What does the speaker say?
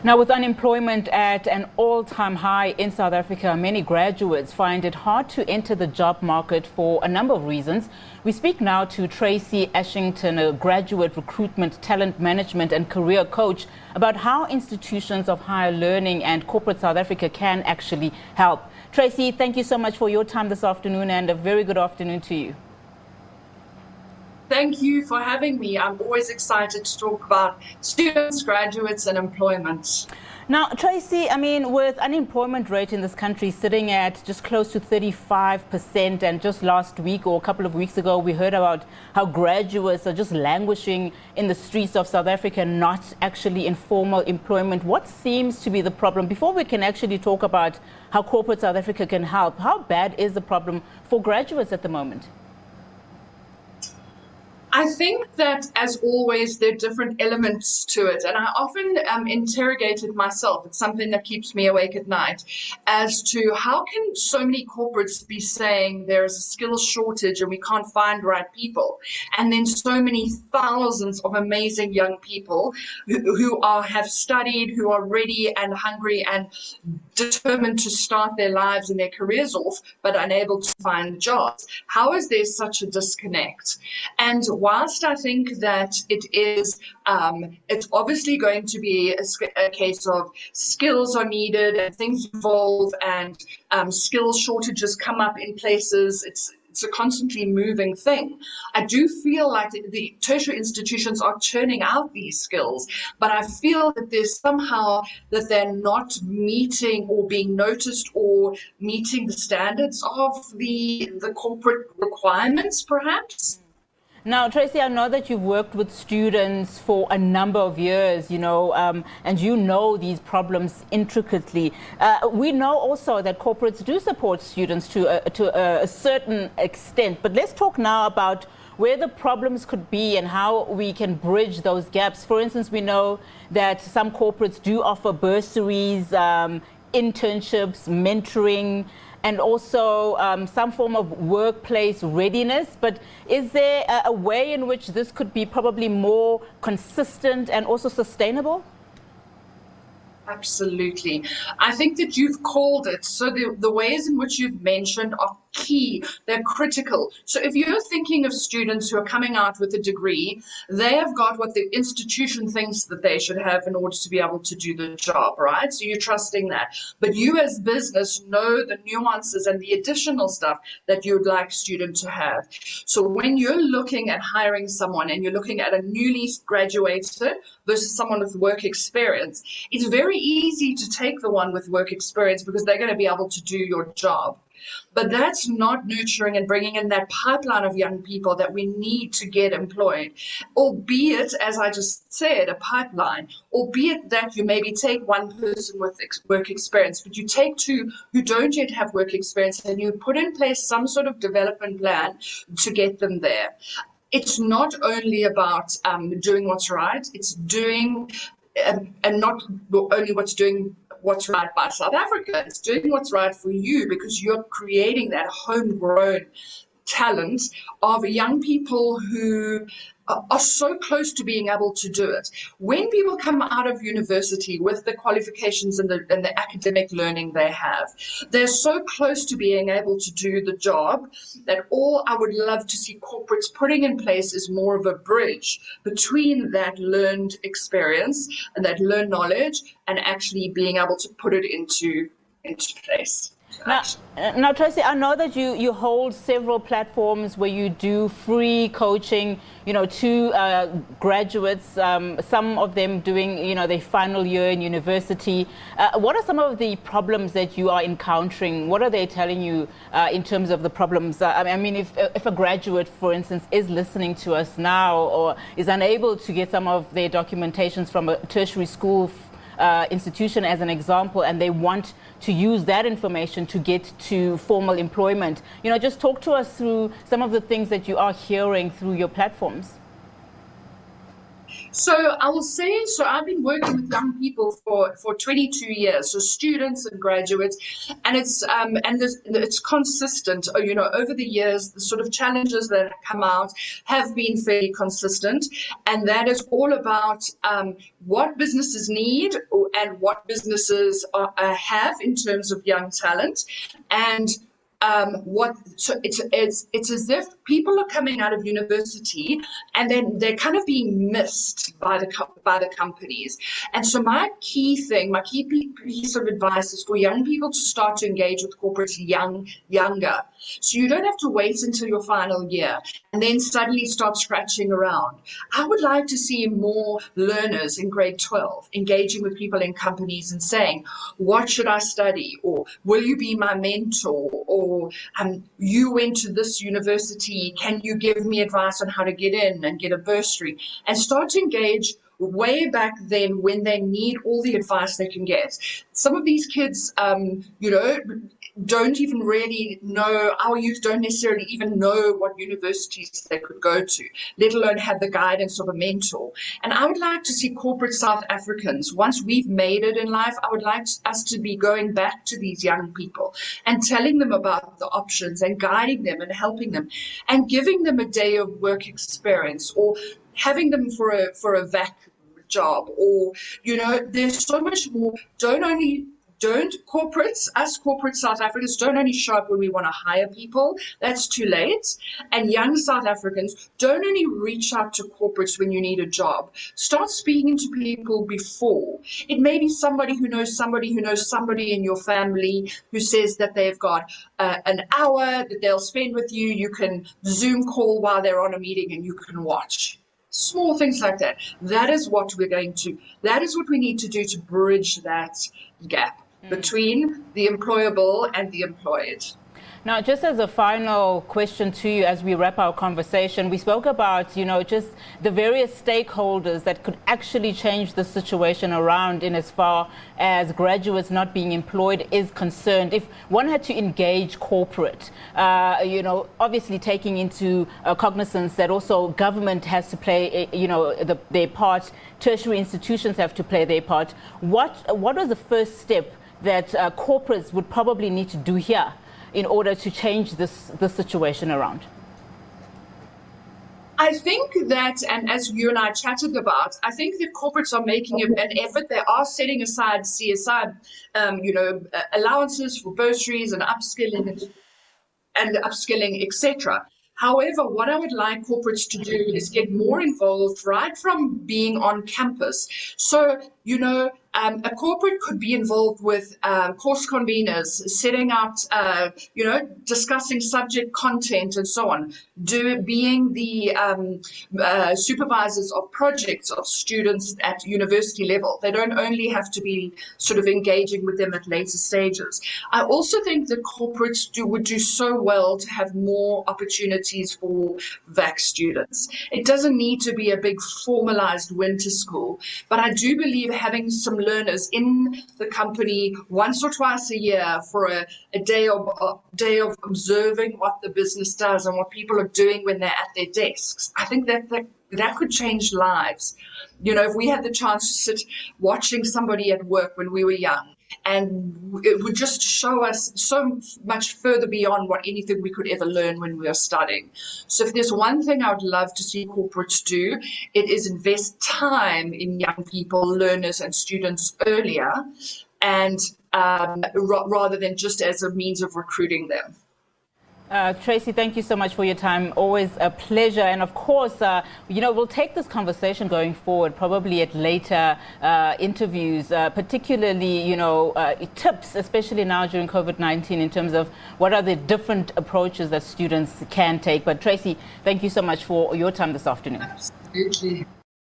Now, with unemployment at an all-time high in South Africa, many graduates find it hard to enter the job market for a number of reasons. We speak now to Tracy Ashington, a graduate recruitment, talent management and career coach, about how institutions of higher learning and corporate South Africa can actually help. Tracy, thank you so much for your time this afternoon, and a very good afternoon to you. Thank you for having me. I'm always excited to talk about students, graduates, and employment. Now, Tracy, with unemployment rate in this country sitting at just close to 35%, and just last week or a couple of weeks ago, we heard about how graduates are just languishing in the streets of South Africa, not actually in formal employment. What seems to be the problem? Before we can actually talk about how corporate South Africa can help, how bad is the problem for graduates at the moment? I think that, as always, there are different elements to it. And I often interrogate it myself. It's something that keeps me awake at night as to how can so many corporates be saying there's a skills shortage and we can't find right people. And then so many thousands of amazing young people who have studied, who are ready and hungry and determined to start their lives and their careers off, but unable to find jobs. How is there such a disconnect? And whilst I think that it's obviously going to be a case of skills are needed and things evolve and skills shortages come up in places, it's a constantly moving thing. I do feel like the tertiary institutions are churning out these skills, but I feel that there's somehow that they're not meeting or being noticed or meeting the standards of the corporate requirements, perhaps. Now, Tracy, I know that you've worked with students for a number of years, and you know these problems intricately. We know also that corporates do support students to a certain extent. But let's talk now about where the problems could be and how we can bridge those gaps. For instance, we know that some corporates do offer bursaries, internships, mentoring, and also some form of workplace readiness. But is there a way in which this could be probably more consistent and also sustainable? Absolutely. I think that you've called it. So the ways in which you've mentioned are key. They're critical. So if you're thinking of students who are coming out with a degree, they have got what the institution thinks that they should have in order to be able to do the job, right? So you're trusting that. But you as business know the nuances and the additional stuff that you'd like students to have. So when you're looking at hiring someone and you're looking at a newly graduated versus someone with work experience, it's very easy to take the one with work experience because they're going to be able to do your job. But that's not nurturing and bringing in that pipeline of young people that we need to get employed, albeit, as I just said, a pipeline, albeit that you maybe take one person with work experience, but you take two who don't yet have work experience and you put in place some sort of development plan to get them there. It's not only about doing what's right, it's doing and not only what's right by South Africa, it's doing what's right for you because you're creating that homegrown talent of young people who are so close to being able to do it. When people come out of university with the qualifications and the academic learning they have, they're so close to being able to do the job that all I would love to see corporates putting in place is more of a bridge between that learned experience and that learned knowledge and actually being able to put it into place. Now, Tracy, I know that you hold several platforms where you do free coaching, to graduates, some of them doing, their final year in university. What are some of the problems that you are encountering? What are they telling you in terms of the problems? If a graduate, for instance, is listening to us now or is unable to get some of their documentations from a tertiary school institution as an example, and they want to use that information to get to formal employment. Just talk to us through some of the things that you are hearing through your platforms. So I will say, so I've been working with young people for 22 years, so students and graduates, and it's consistent. Over the years, the sort of challenges that have come out have been fairly consistent, and that is all about what businesses need and what businesses have in terms of young talent, and it's as if people are coming out of university and then they're kind of being missed by the companies. And so my key piece of advice is for young people to start to engage with corporates younger. So you don't have to wait until your final year and then suddenly start scratching around. I would like to see more learners in grade 12 engaging with people in companies and saying, what should I study? Or will you be my mentor? Or you went to this university, can you give me advice on how to get in and get a bursary? And start to engage way back then when they need all the advice they can get. Some of these kids, don't even really know, our youth don't necessarily even know what universities they could go to, let alone have the guidance of a mentor. And I would like to see corporate South Africans, once we've made it in life, I would like us to be going back to these young people and telling them about the options and guiding them and helping them and giving them a day of work experience or having them for a vac job, or there's so much more. Us corporate South Africans don't only show up when we want to hire people, that's too late. And young South Africans don't only reach out to corporates when you need a job. Start speaking to people before. It may be somebody who knows somebody who knows somebody in your family who says that they've got an hour that they'll spend with you. You can Zoom call while they're on a meeting and you can watch. Small things like that. That is what we need to do to bridge that gap between the employable and the employed. Now, just as a final question to you as we wrap our conversation, we spoke about, just the various stakeholders that could actually change the situation around in as far as graduates not being employed is concerned. If one had to engage corporate, obviously taking into cognizance that also government has to play, their part, tertiary institutions have to play their part, what was the first step that corporates would probably need to do here in order to change this situation around? I think that, and as you and I chatted about, I think that corporates are making an effort. They are setting aside CSI, allowances for bursaries and upskilling, etc. However, what I would like corporates to do is get more involved right from being on campus. So, a corporate could be involved with course conveners, setting out, discussing subject content and so on, being the supervisors of projects of students at university level. They don't only have to be sort of engaging with them at later stages. I also think that corporates would do so well to have more opportunities for VAC students. It doesn't need to be a big formalized winter school, but I do believe having some learners in the company once or twice a year for a day of observing what the business does and what people are doing when they're at their desks. I think that could change lives. If we had the chance to sit watching somebody at work when we were young, and it would just show us so much further beyond what anything we could ever learn when we were studying. So if there's one thing I would love to see corporates do, it is invest time in young people, learners and students earlier, and rather than just as a means of recruiting them. Tracy, thank you so much for your time. Always a pleasure. And of course, we'll take this conversation going forward, probably at later interviews, particularly, tips, especially now during COVID-19, in terms of what are the different approaches that students can take. But Tracy, thank you so much for your time this afternoon. Absolutely.